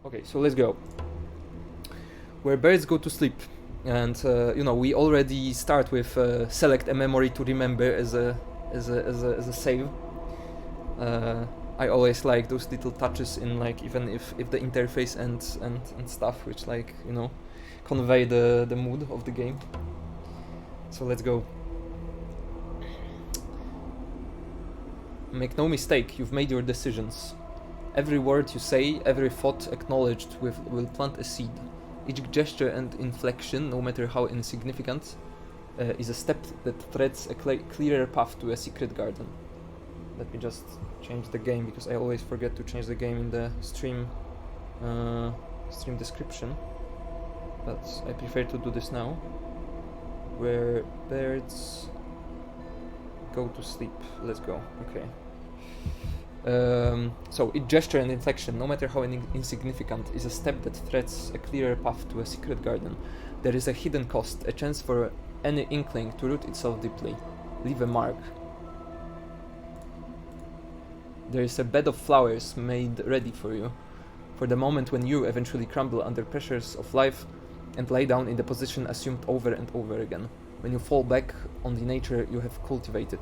Okay, so let's go. Where birds go to sleep. And we already start with select a memory to remember as a save. I always like those little touches in, like, even if the interface and stuff, which, like, convey the mood of the game. So let's go. Make no mistake, you've made your decisions. Every word you say, every thought acknowledged will plant a seed. Each gesture and inflection, no matter how insignificant, is a step that threads a clearer path to a secret garden. Let me just change the game, because I always forget to change the game in the stream description. But I prefer to do this now. Where birds go to sleep. Let's go. Okay. So each gesture and inflection, no matter how insignificant, is a step that threads a clearer path to a secret garden. There is a hidden cost, a chance for any inkling to root itself deeply. Leave a mark. There is a bed of flowers made ready for you, for the moment when you eventually crumble under pressures of life and lay down in the position assumed over and over again, when you fall back on the nature you have cultivated.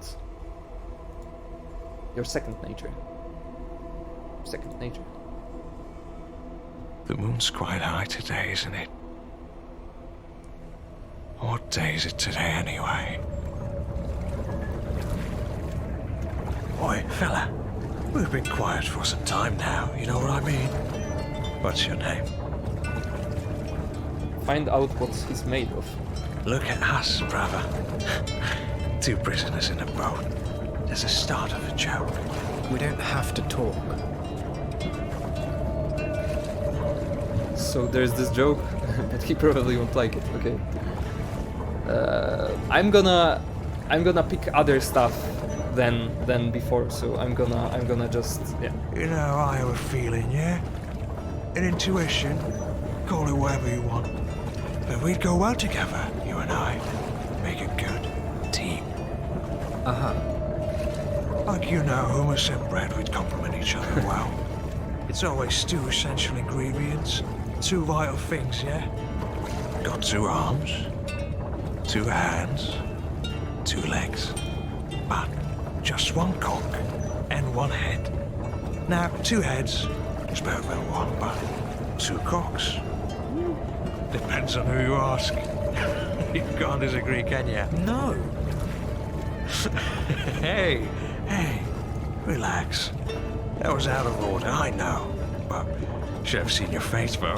Your second nature. Second nature. The moon's quite high today, isn't it? What day is it today, anyway? Oi, fella. We've been quiet for some time now, you know what I mean? What's your name? Find out what he's made of. Look at us, brother. Two prisoners in a boat. There's the start of a joke. We don't have to talk. So there's this joke, but he probably won't like it. Okay. I'm gonna pick other stuff than before. So I'm gonna just, yeah. You know, I have a feeling, yeah? An intuition. Call it whatever you want. But we'd go well together, you and I. Make a good team. Uh-huh. Like, you know, hummus and bread would complement each other well. It's always two essential ingredients. Two vital things, yeah? Got two arms, two hands, two legs. But just one cock and one head. Now, two heads is better than one, but two cocks. Depends on who you ask. You can't disagree, can you? No. Hey, relax. That was out of order, I know. But should have seen your face, though.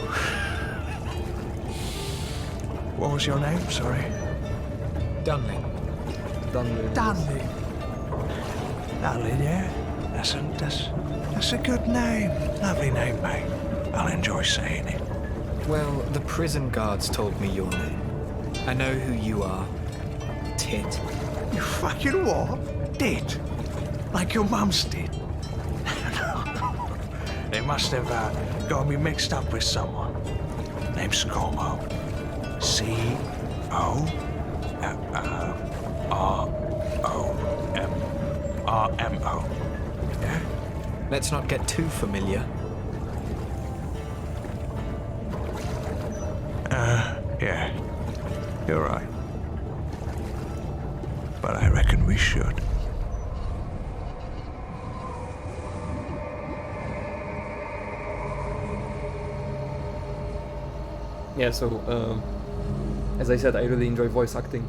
What was your name, sorry? Dunley. Dunley, yeah? That's a good name. Lovely name, mate. I'll enjoy saying it. Well, the prison guards told me your name. I know who you are. Tit. You fucking what? Did? Like your mum's did? They must have got me mixed up with someone named Scormo. C-O-R-O-M-R-M-O. Yeah? Let's not get too familiar. Yeah. You're right. But I reckon we should. Yeah, so, as I said, I really enjoy voice acting.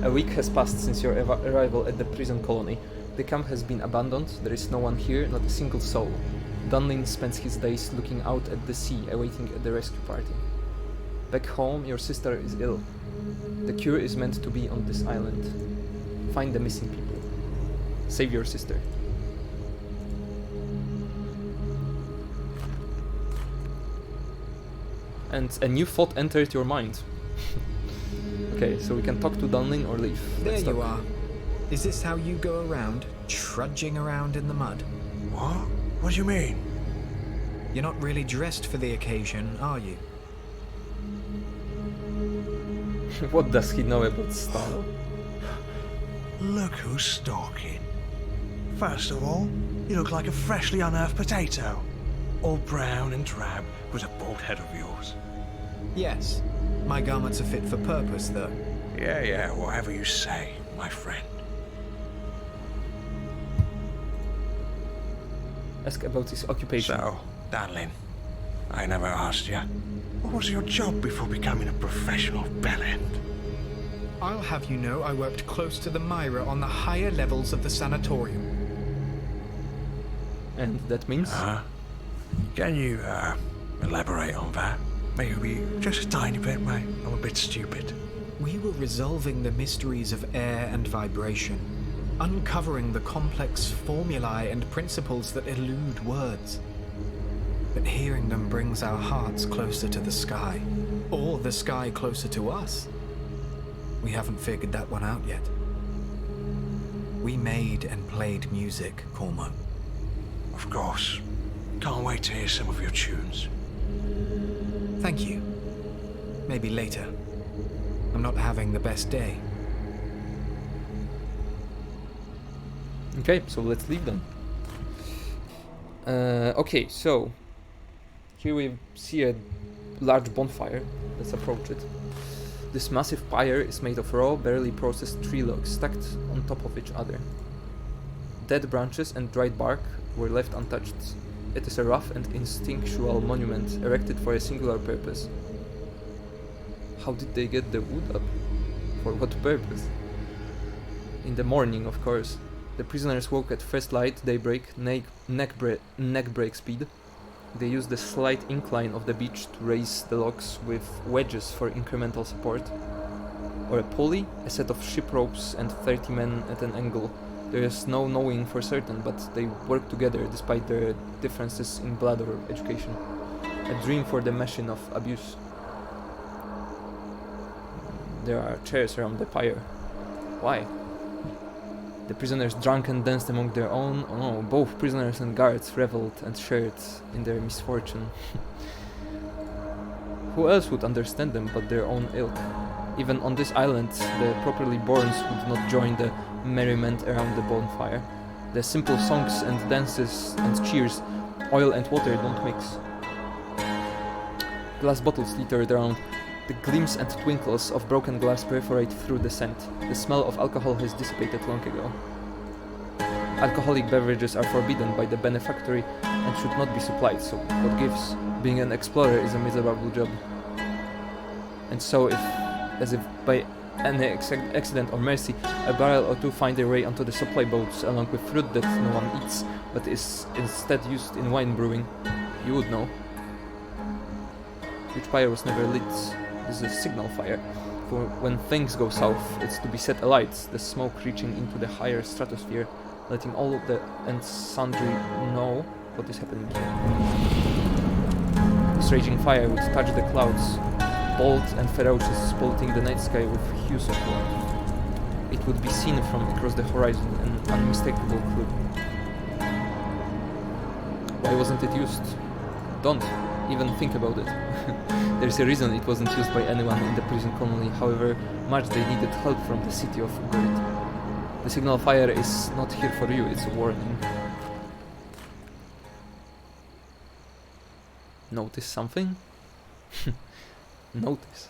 A week has passed since your arrival at the prison colony. The camp has been abandoned, there is no one here, not a single soul. Dunlin spends his days looking out at the sea, awaiting the rescue party. Back home, your sister is ill. The cure is meant to be on this island. Find the missing people. Save your sister. And a new thought entered your mind. Okay, so we can talk to Dunlin or leave. There Let's you talk. are. Is this how you go around, trudging around in the mud? What? What do you mean? You're not really dressed for the occasion, are you? What does he know about style? Look who's stalking. First of all, you look like a freshly unearthed potato. All brown and drab with a bald head of yours. Yes, my garments are fit for purpose, though. Yeah, whatever you say, my friend. Ask about his occupation. So, darling, I never asked you. What was your job before becoming a professional bellend? I'll have you know I worked close to the Myra on the higher levels of the sanatorium. And that means? Can you, elaborate on that? Maybe just a tiny bit, mate. I'm a bit stupid. We were resolving the mysteries of air and vibration, uncovering the complex formulae and principles that elude words. But hearing them brings our hearts closer to the sky, or the sky closer to us. We haven't figured that one out yet. We made and played music, Cormo. Of course. Can't wait to hear some of your tunes. Thank you. Maybe later. I'm not having the best day. Okay, so let's leave then. Okay, so here we see a large bonfire. Let's approach it. This massive pyre is made of raw, barely processed tree logs stacked on top of each other. Dead branches and dried bark were left untouched. It is a rough and instinctual monument erected for a singular purpose. How did they get the wood up? For what purpose? In the morning, of course. The prisoners woke at first light, daybreak, neck break speed. They used the slight incline of the beach to raise the logs with wedges for incremental support. Or a pulley, a set of ship ropes and 30 men at an angle. There is no knowing for certain, but they work together despite their differences in blood or education. A dream for the machine of abuse. There are chairs around the pyre. Why? The prisoners drank and danced among their own. Oh no, both prisoners and guards reveled and shared in their misfortune. Who else would understand them but their own ilk? Even on this island, the properly borns would not join the merriment around the bonfire. The simple songs and dances and cheers, oil and water don't mix. Glass bottles littered around. The gleams and twinkles of broken glass perforate through the scent. The smell of alcohol has dissipated long ago. Alcoholic beverages are forbidden by the benefactory and should not be supplied, so what gives? Being an explorer is a miserable job. And so if, as if by any accident or mercy, a barrel or two find their way onto the supply boats along with fruit that no one eats, but is instead used in wine brewing, you would know. Which fire was never lit. This is a signal fire. For when things go south, it's to be set alight, the smoke reaching into the higher stratosphere, letting all of the and sundry know what is happening here. This raging fire would touch the clouds, bold and ferocious, polluting the night sky with hues of war. It would be seen from across the horizon, an unmistakable clue. Why wasn't it used? Don't even think about it. There's a reason it wasn't used by anyone in the prison colony, however much they needed help from the city of Ugarit. The signal fire is not here for you, it's a warning. Notice something? Notice.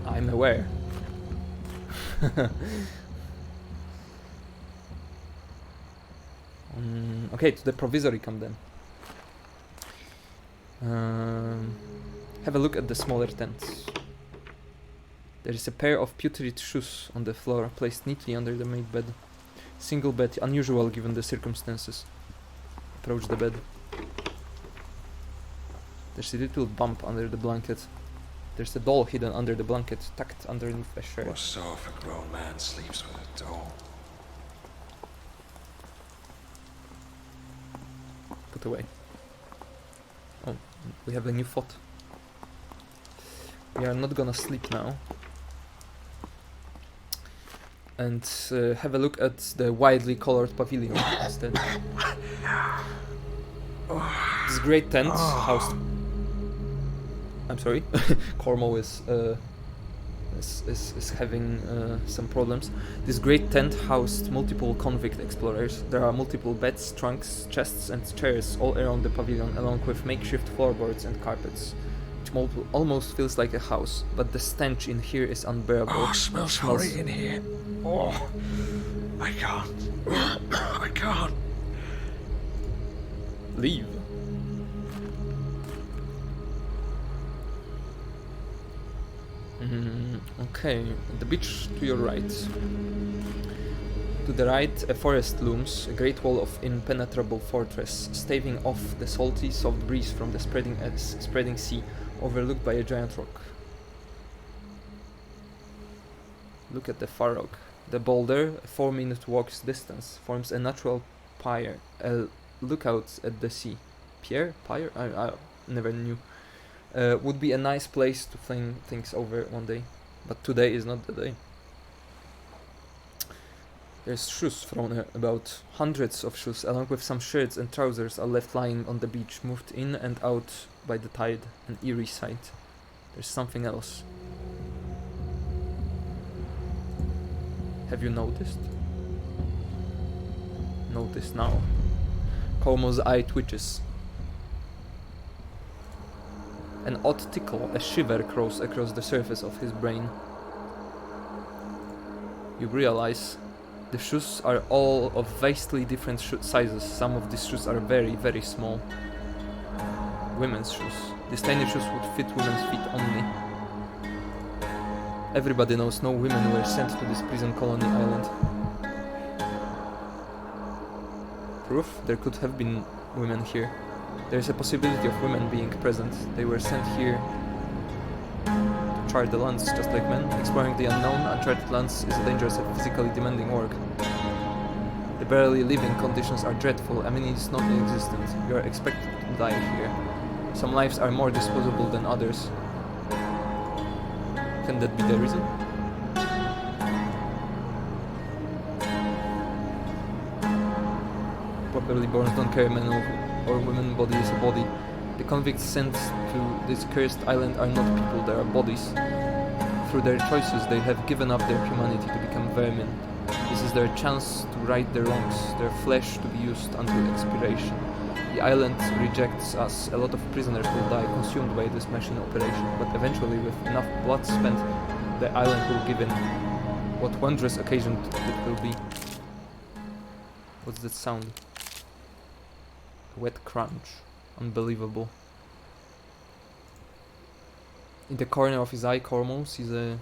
I'm aware. Okay, to the provisory camp then. Have a look at the smaller tents. There is a pair of putrid shoes on the floor, placed neatly under the maid bed. Single bed, unusual given the circumstances. Approach the bed. There's a little bump under the blanket. There's a doll hidden under the blanket, tucked underneath a shirt. What sort of a grown man sleeps with a doll? Put away. Oh, we have a new thought. We are not gonna sleep now. And have a look at the widely colored pavilion instead. This great tent housed... I'm sorry, Cormo is is having some problems. This great tent housed multiple convict explorers. There are multiple beds, trunks, chests, and chairs all around the pavilion, along with makeshift floorboards and carpets. It almost feels like a house, but the stench in here is unbearable. Oh, smells horrid in here. Oh, I can't. I can't. Leave. Okay, the beach to your right. To the right, a forest looms, a great wall of impenetrable fortress, staving off the salty, soft breeze from the spreading sea, overlooked by a giant rock. Look at the far rock. The boulder, a 4-minute walk's distance, forms a natural pier, a lookout at the sea. Pier? I never knew. Would be a nice place to fling things over one day, but today is not the day. There's shoes thrown about. Hundreds of shoes, along with some shirts and trousers, are left lying on the beach, moved in and out by the tide, an eerie sight. There's something else. Have you noticed? Notice now. Cormo's eye twitches. An odd tickle, a shiver crawls across the surface of his brain. You realize the shoes are all of vastly different sizes. Some of these shoes are very, very small. Women's shoes. These tiny shoes would fit women's feet only. Everybody knows no women were sent to this prison colony island. Proof? There could have been women here. There is a possibility of women being present. They were sent here to chart the lands, just like men. Exploring the unknown, uncharted lands is a dangerous and physically demanding work. The barely living conditions are dreadful. Amenities non-existent. You are expected to die here. Some lives are more disposable than others. Can that be the reason? Properly born don't carry men or women. Body is a body. The convicts sent to this cursed island are not people, they are bodies. Through their choices they have given up their humanity to become vermin. This is their chance to right their wrongs, their flesh to be used until expiration. The island rejects us. A lot of prisoners will die consumed by this machine operation, but eventually with enough blood spent, the island will give in. What wondrous occasion it will be. What's that sound? Wet crunch. Unbelievable. In the corner of his eye, Cormo sees a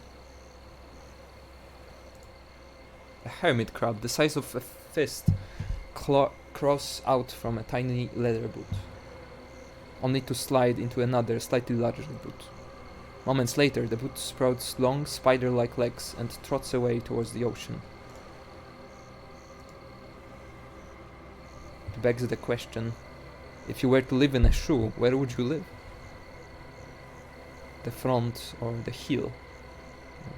hermit crab the size of a fist cross out from a tiny leather boot, only to slide into another, slightly larger boot. Moments later, the boot sprouts long, spider-like legs and trots away towards the ocean. It begs the question, if you were to live in a shoe, where would you live? The front or the heel?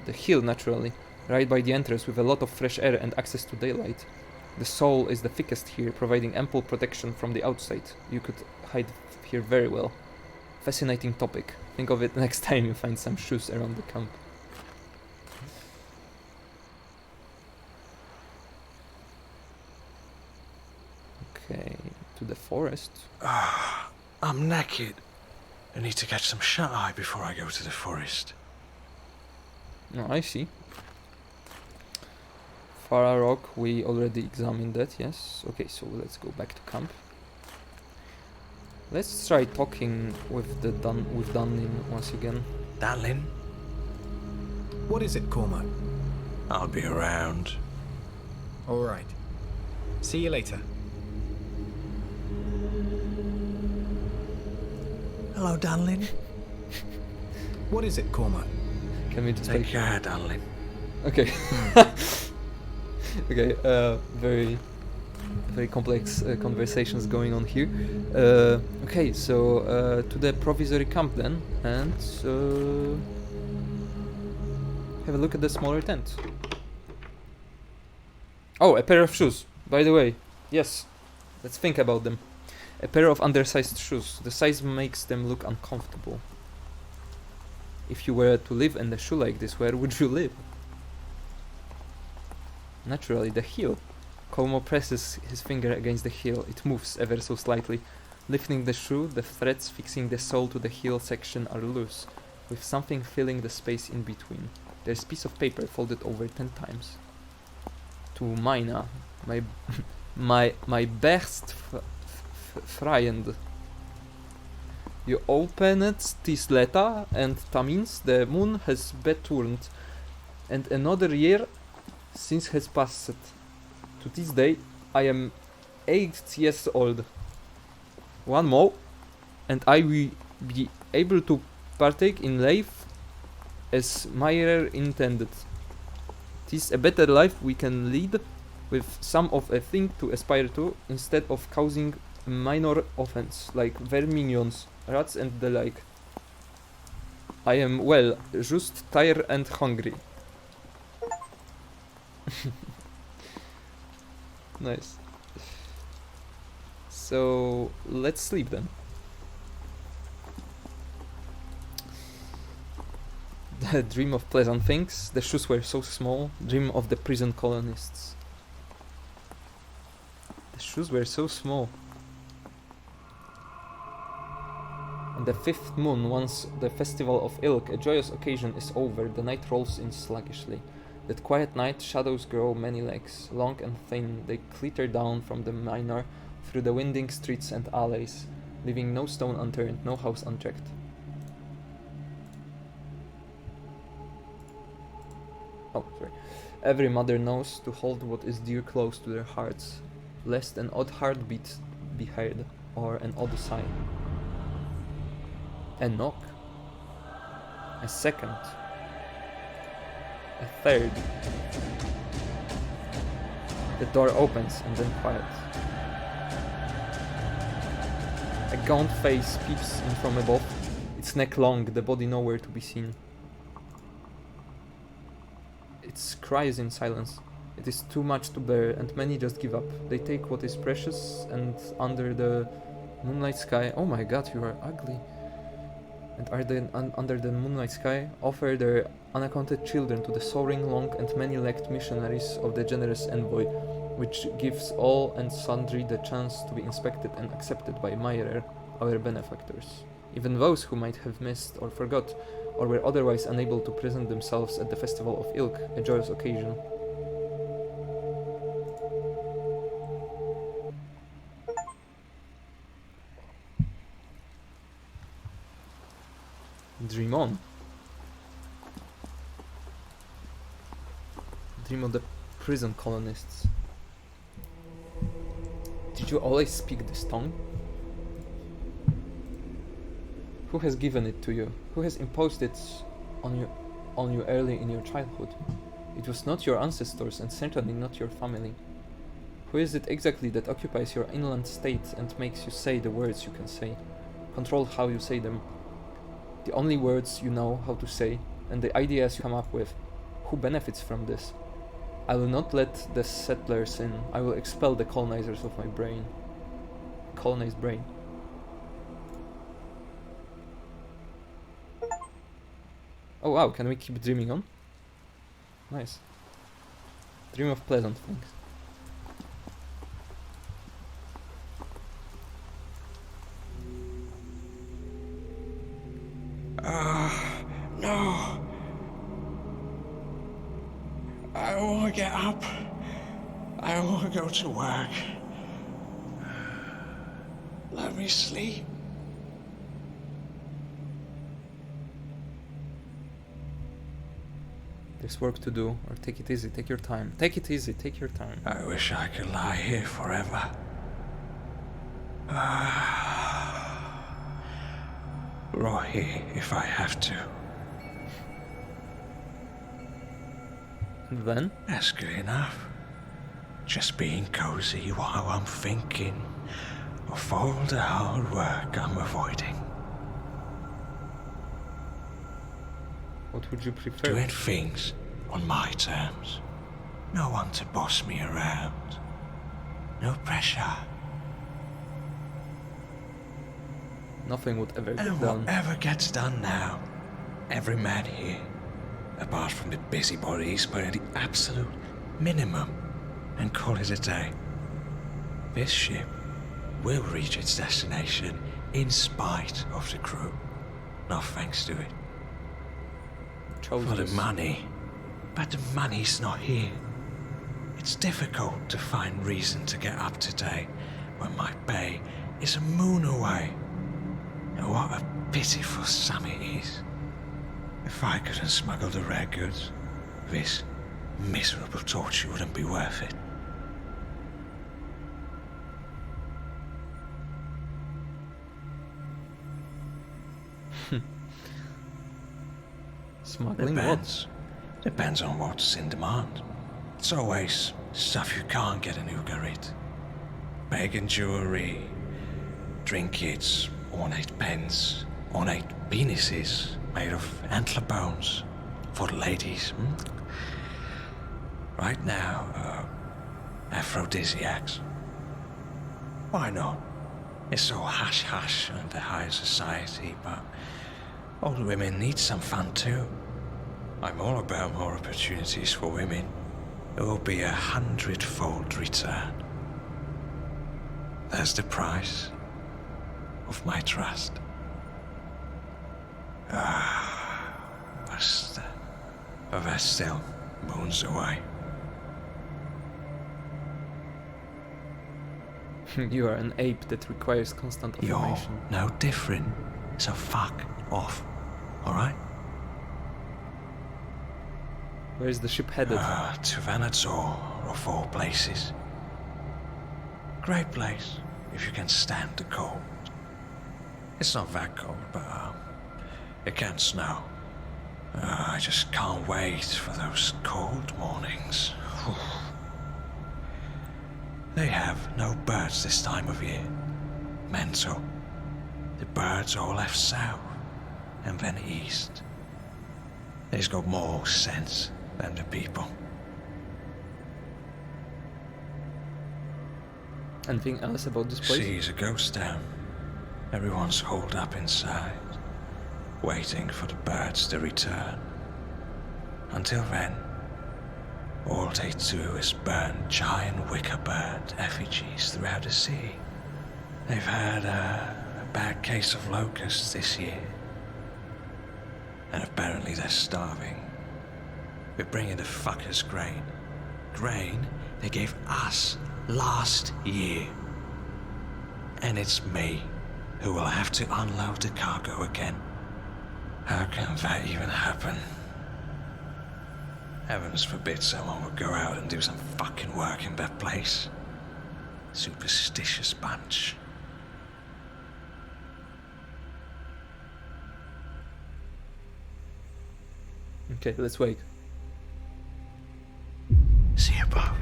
The heel, naturally, right by the entrance with a lot of fresh air and access to daylight. The sole is the thickest here, providing ample protection from the outside. You could hide here very well. Fascinating topic. Think of it next time you find some shoes around the camp. Okay, to the forest. I'm naked. I need to catch some shut-eye before I go to the forest. Oh, I see. Farah Rock, we already examined that, yes. Okay, so let's go back to camp. Let's try talking with Dunlin once again. Dunlin? What is it, Cormac? I'll be around. All right. See you later. Hello, Dunlin. What is it, Cormac? Can we just Take take care, Dunlin. Okay. Okay, very complex conversations going on here. Okay, so to the provisory camp then, and have a look at the smaller tent. Oh, a pair of shoes, by the way. Yes, let's think about them. A pair of undersized shoes. The size makes them look uncomfortable. If you were to live in the shoe like this, where would you live? Naturally, the heel. Como presses his finger against the heel. It moves ever so slightly. Lifting the shoe, the threads fixing the sole to the heel section are loose, with something filling the space in between. There's a piece of paper folded over 10 times. To Mina, my best friend. You open it this letter, and that means the moon has returned, and another year since has passed. To this day, I am 8 years old. One more, and I will be able to partake in life as Meyer intended. 'Tis a better life we can lead, with some of a thing to aspire to, instead of causing a minor offense, like verminions, rats and the like. I am well, just tired and hungry. Nice. So let's sleep then. Dream of pleasant things. The shoes were so small. Dream of the prison colonists. The shoes were so small. On the 5th moon, once the festival of Ilk, a joyous occasion, is over, the night rolls in sluggishly. That quiet night, shadows grow many legs, long and thin. They glitter down from the minor, through the winding streets and alleys, leaving no stone unturned, no house unchecked. Oh, sorry. Every mother knows to hold what is dear close to their hearts, lest an odd heartbeat be heard, or an odd sigh. A knock. A second. A third. The door opens and then quiet. A gaunt face peeps in from above, its neck long, the body nowhere to be seen. It cries in silence. It is too much to bear, and many just give up. They take what is precious, and under the moonlight sky... Oh my god, you are ugly. And under the moonlight sky, offer their unaccounted children to the soaring, long and many-legged missionaries of the generous envoy, which gives all and sundry the chance to be inspected and accepted by Meyer, our benefactors. Even those who might have missed or forgot, or were otherwise unable to present themselves at the festival of Ilk, a joyous occasion. Dream on. Dream of the prison colonists. Did you always speak this tongue? Who has given it to you? Who has imposed it on you early in your childhood? It was not your ancestors, and certainly not your family. Who is it exactly that occupies your inland state and makes you say the words you can say? Control how you say them. The only words you know how to say, and the ideas you come up with. Who benefits from this? I will not let the settlers in. I will expel the colonizers of my brain. Colonized brain. Oh wow, can we keep dreaming on? Nice. Dream of pleasant things. No. I want to get up. I want to go to work. Let me sleep. There's work to do, or take it easy, take your time. Take it easy, take your time. I wish I could lie here forever. Rot here if I have to. And then? That's good enough. Just being cozy while I'm thinking of all the hard work I'm avoiding. What would you prefer? Doing things on my terms. No one to boss me around. No pressure. Nothing would ever get And done. whatever gets done now every man here, apart from the busybodies, put in the absolute minimum and call it a day. This ship will reach its destination in spite of the crew, not thanks to it. For the money, but the money's not here. It's difficult to find reason to get up today when my bay is a moon away. And what a pitiful sum it is. If I couldn't smuggle the rare goods, this miserable torture wouldn't be worth it. Smuggling Depends on what's in demand. It's always stuff you can't get in Ugarit. Pagan jewelry, trinkets, ornate pens, ornate penises made of antler bones for the ladies. Right now, aphrodisiacs. Why not? It's so hush-hush in the high society, but old women need some fun too. I'm all about more opportunities for women. It will be 100-fold return. That's the price of my trust. But that's still moons away. You are an ape that requires constant affirmation. You're no different, so fuck off, alright? Where is the ship headed? To Vanadzor, of all places. Great place, if you can stand the cold. It's not that cold, but it can snow. I just can't wait for those cold mornings. They have no birds this time of year. Mental. The birds all left south and then east. They's got more sense than the people. Anything else about this place? Sea's a ghost town. Everyone's holed up inside, waiting for the birds to return. Until then, all they do is burn giant wicker bird effigies throughout the city. They've had a bad case of locusts this year. And apparently they're starving. We're bringing the fuckers grain. Grain they gave us last year. And it's me who will have to unload the cargo again. How can that even happen? Heavens forbid someone would go out and do some fucking work in that place. Superstitious bunch. Okay, let's wait. See above.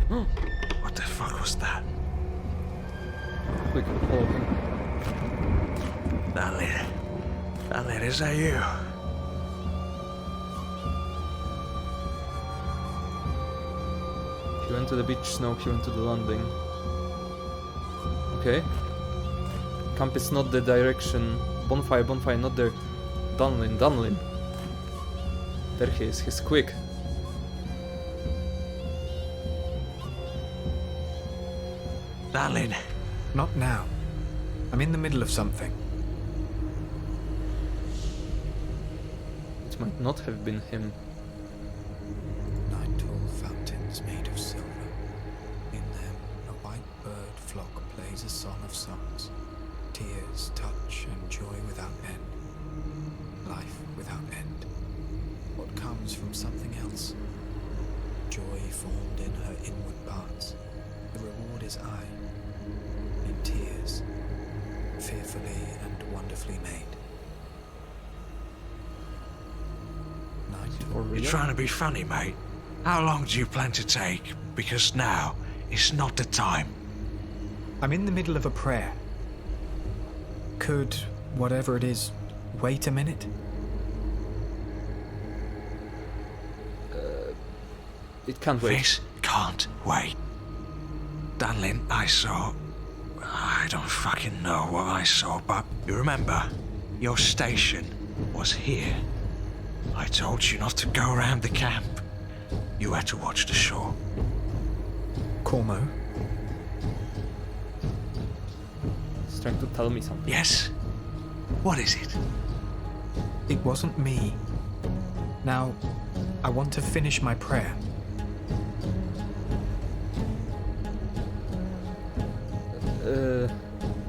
What the fuck was that? Quick, follow him. Darling, is that you? He went to the beach, Snow, he went to the landing. Okay. Camp is not the direction. Bonfire, not there. Dunlin. There he is, he's quick. Darling. Not now. I'm in the middle of something. It might not have been him. 9 tall fountains made of silver. In them, a white bird flock plays a song of songs. Tears, touch, and joy without end. Life without end. What comes from something else? Joy formed in her inward parts. The reward is I. In tears, fearfully and wonderfully made. You're trying to be funny, mate. How long do you plan to take? Because now is not the time. I'm in the middle of a prayer. Could, whatever it is, wait a minute? It can't wait. This can't wait. Danlin, I don't fucking know what I saw, but you remember, your station was here. I told you not to go around the camp. You had to watch the shore. Cormo, He's trying to tell me something. Yes? What is it? it wasn't me. Now, I want to finish my prayer.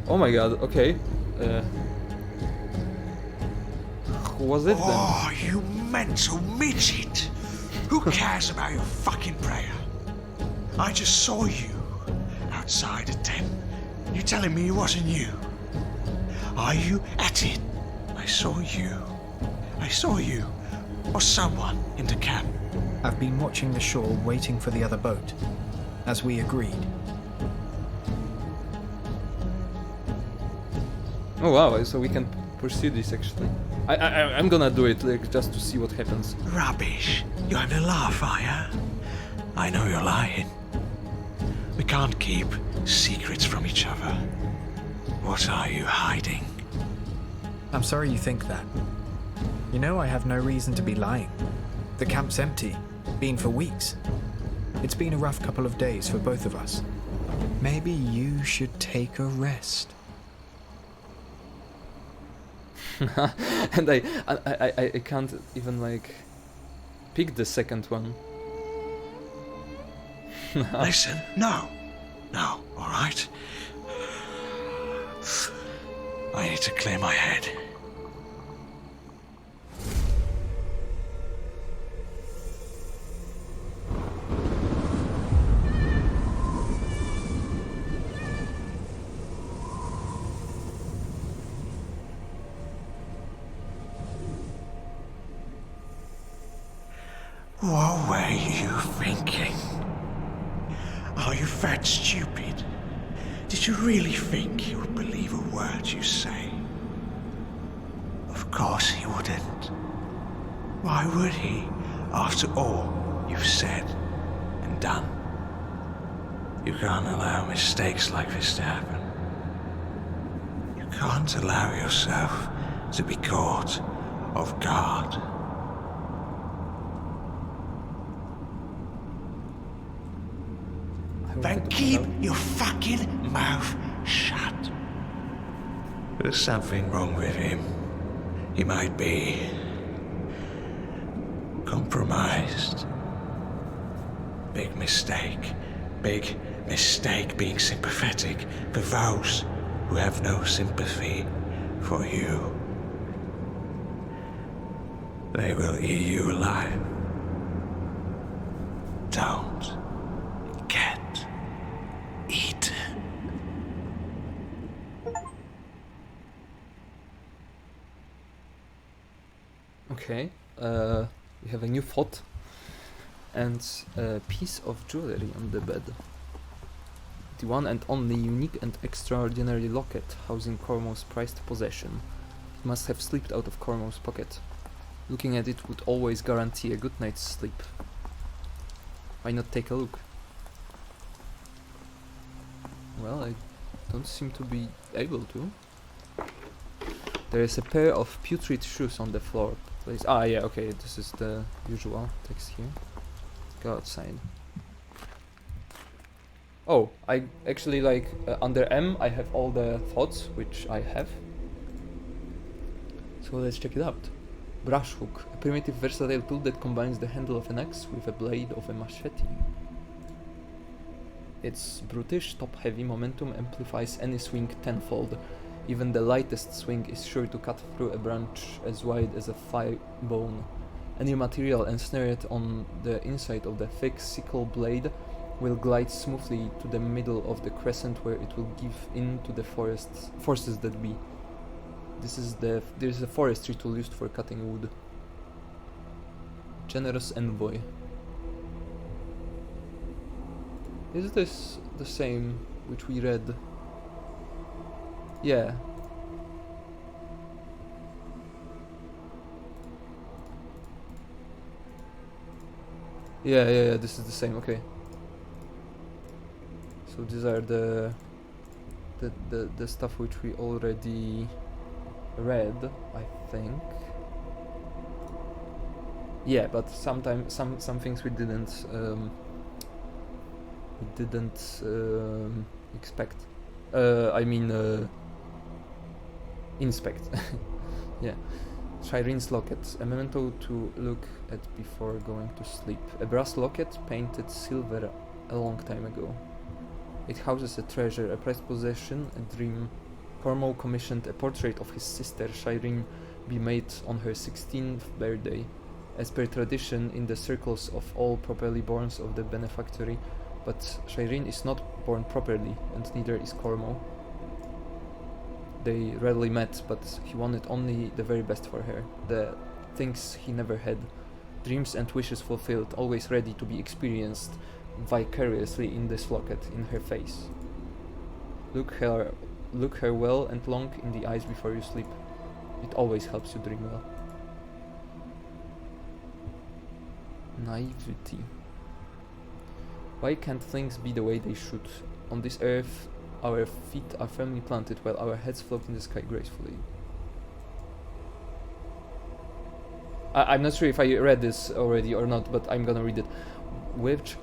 Oh my god, okay. Who was it then? Oh, you mental midget! Who cares about your fucking prayer? I just saw you outside the tent. You telling me it wasn't you? Are you at it? I saw you. I saw you. Or someone in the camp. I've been watching the shore waiting for the other boat, as we agreed. Oh wow, so we can pursue this actually. I'm gonna do it like just to see what happens. Rubbish. You're having a laugh, are ya? I know you're lying. We can't keep secrets from each other. What are you hiding? I'm sorry you think that. You know I have no reason to be lying. The camp's empty. Been for weeks. It's been a rough couple of days for both of us. Maybe you should take a rest. And I can't even like pick the second one. Listen, no. No, alright? I need to clear my head. What were you thinking? Are you that stupid? Did you really think he would believe a word you say? Of course he wouldn't. Why would he, after all you've said and done? You can't allow mistakes like this to happen. You can't allow yourself to be caught off guard. Then keep your fucking mouth shut. There's something wrong with him. He might be compromised. Big mistake. Big mistake being sympathetic for those who have no sympathy for you. They will eat you alive. Don't get eaten. Okay, we have a new thought and a piece of jewelry on the bed. The one and only unique and extraordinary locket housing Cormo's prized possession. It must have slipped out of Cormo's pocket. Looking at it would always guarantee a good night's sleep. Why not take a look? Well, I don't seem to be able to. There is a pair of putrid shoes on the floor. Please. Ah, yeah, okay, this is the usual text here. Go outside. Oh, I actually like under M I have all the thoughts which I have. So let's check it out. Brush hook, a primitive versatile tool that combines the handle of an axe with a blade of a machete. Its brutish, top-heavy momentum amplifies any swing tenfold. Even the lightest swing is sure to cut through a branch as wide as a thigh bone. Any material ensnared on the inside of the thick sickle blade will glide smoothly to the middle of the crescent where it will give in to the forces that be. There is a forestry tool used for cutting wood. Generous envoy. Is this the same which we read? Yeah. Yeah, this is the same, okay. So these are the stuff which we already read, I think. Yeah, but sometimes some things we didn't expect. I mean, inspect. Yeah. Shirene's locket, a memento to look at before going to sleep. A brass locket painted silver a long time ago. It houses a treasure, a prized possession, a dream. Cornwall commissioned a portrait of his sister Shirene be made on her 16th birthday. As per tradition in the circles of all properly borns of the benefactory, but Shirene is not born properly, and neither is Cornwall. They rarely met, but he wanted only the very best for her, the things he never had, dreams and wishes fulfilled, always ready to be experienced vicariously in this locket, in her face. Look her well and long in the eyes before you sleep. It always helps you dream well. Naivety. Why can't things be the way they should? On this earth, our feet are firmly planted while our heads float in the sky gracefully. I'm not sure if I read this already or not, but I'm gonna read it. Which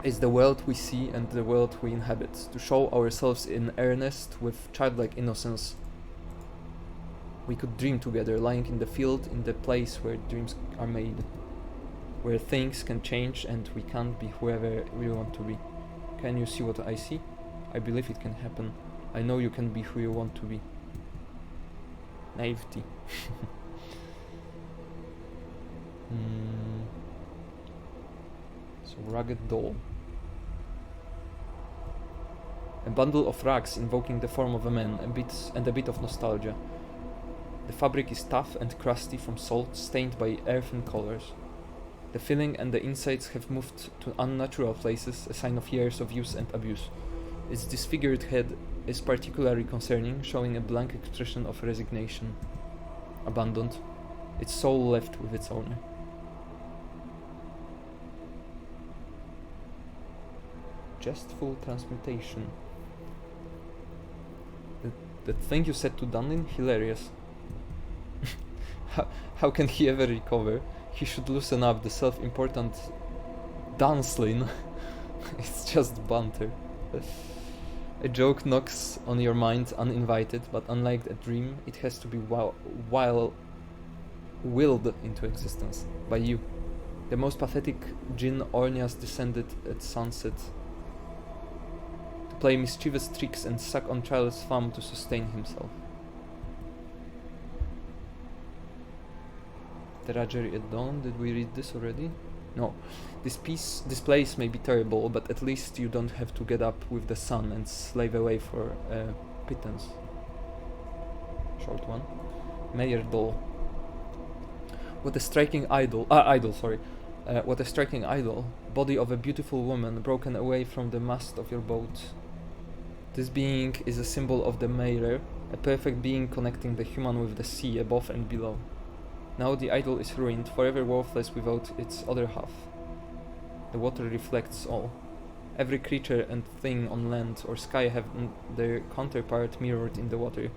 is the world we see and the world we inhabit, to show ourselves in earnest with childlike innocence. We could dream together, lying in the field, in the place where dreams are made, where things can change and we can't be whoever we want to be. Can you see what I see? I believe it can happen. I know you can be who you want to be. Naivety. So, rugged doll. A bundle of rags invoking the form of a man, a bit of nostalgia. The fabric is tough and crusty from salt, stained by earthen colors. The filling and the insides have moved to unnatural places, a sign of years of use and abuse. Its disfigured head is particularly concerning, showing a blank expression of resignation. Abandoned, its soul left with its owner. Jestful transmutation. The thing you said to Dunlin? Hilarious. How can he ever recover? He should loosen up, the self-important Dunslin. It's just banter. A joke knocks on your mind uninvited, but unlike a dream, it has to be willed into existence by you. The most pathetic Jinn Ornias descended at sunset to play mischievous tricks and suck on child's thumb to sustain himself. The Rajari at dawn. Did we read this already? No. This place may be terrible, but at least you don't have to get up with the sun and slave away for pittance. Short one. Mayor doll. What a striking idol. What a striking idol. Body of a beautiful woman broken away from the mast of your boat. This being is a symbol of the Mayor, a perfect being connecting the human with the sea above and below. Now the idol is ruined, forever worthless without its other half. The water reflects all. Every creature and thing on land or sky have their counterpart mirrored in the water.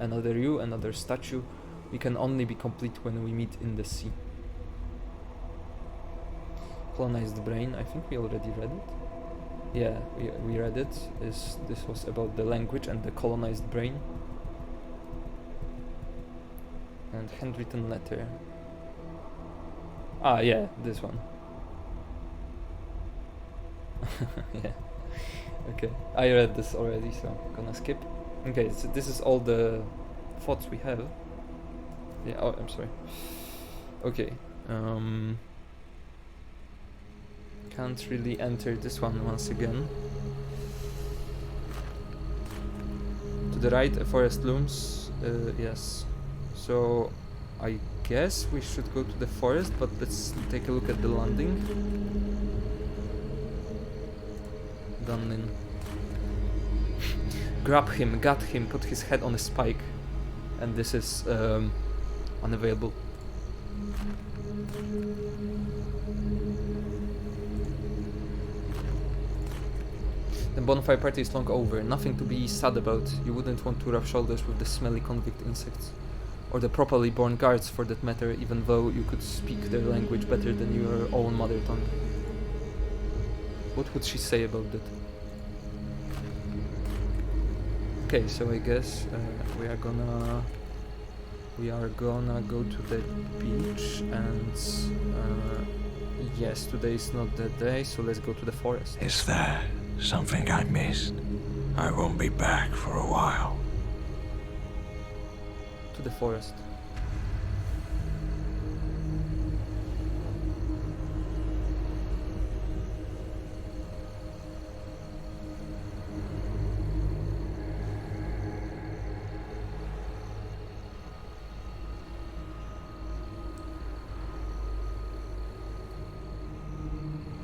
Another you, another statue. We can only be complete when we meet in the sea. Colonized brain. I think we already read it. Yeah, we read it. This was about the language and the colonized brain. And handwritten letter. Ah, yeah, this one. Yeah. Okay, I read this already, so I'm gonna skip. Okay, so this is all the thoughts we have. Yeah, oh, I'm sorry. Okay. Can't really enter this one once again. To the right, a forest looms. Yes. So, I guess we should go to the forest, but let's take a look at the landing. Dunlin. Grab him, gut him, put his head on a spike. And this is unavailable. The bonfire party is long over, nothing to be sad about. You wouldn't want to rub shoulders with the smelly convict insects. or the properly born guards for that matter, even though you could speak their language better than your own mother tongue. What would she say about that? Okay, so I guess we are gonna go to the beach, and yes, today is not the day, so let's go to the forest. Is there something I missed? I won't be back for a while. To the forest.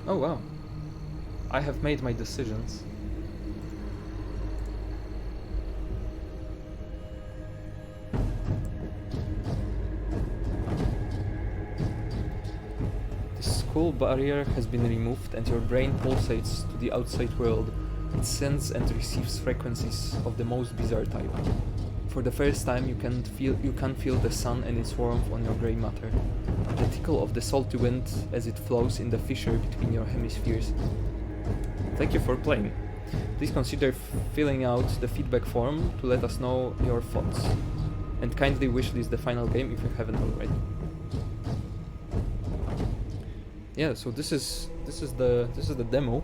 Oh wow. I have made my decisions. The skull barrier has been removed and your brain pulsates to the outside world. It sends and receives frequencies of the most bizarre type. For the first time you can feel the sun and its warmth on your grey matter. The tickle of the salty wind as it flows in the fissure between your hemispheres. Thank you for playing. Please consider filling out the feedback form to let us know your thoughts. And kindly wishlist the final game if you haven't already. Yeah, so this is the demo.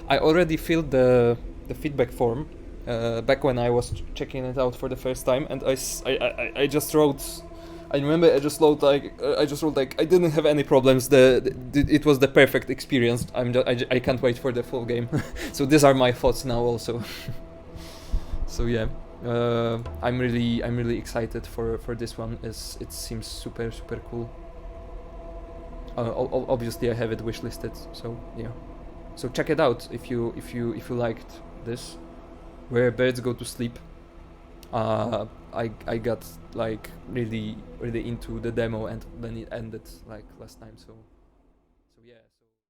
I already filled the feedback form back when I was checking it out for the first time, and I just wrote. I remember I just wrote like I didn't have any problems. It was the perfect experience. I can't wait for the full game. So these are my thoughts now also. So yeah, I'm really excited for this one. It seems super cool. Obviously I have it wishlisted. So yeah, so check it out if you liked this. Where Birds Go to Sleep. I got like really into the demo, and then it ended like last time, so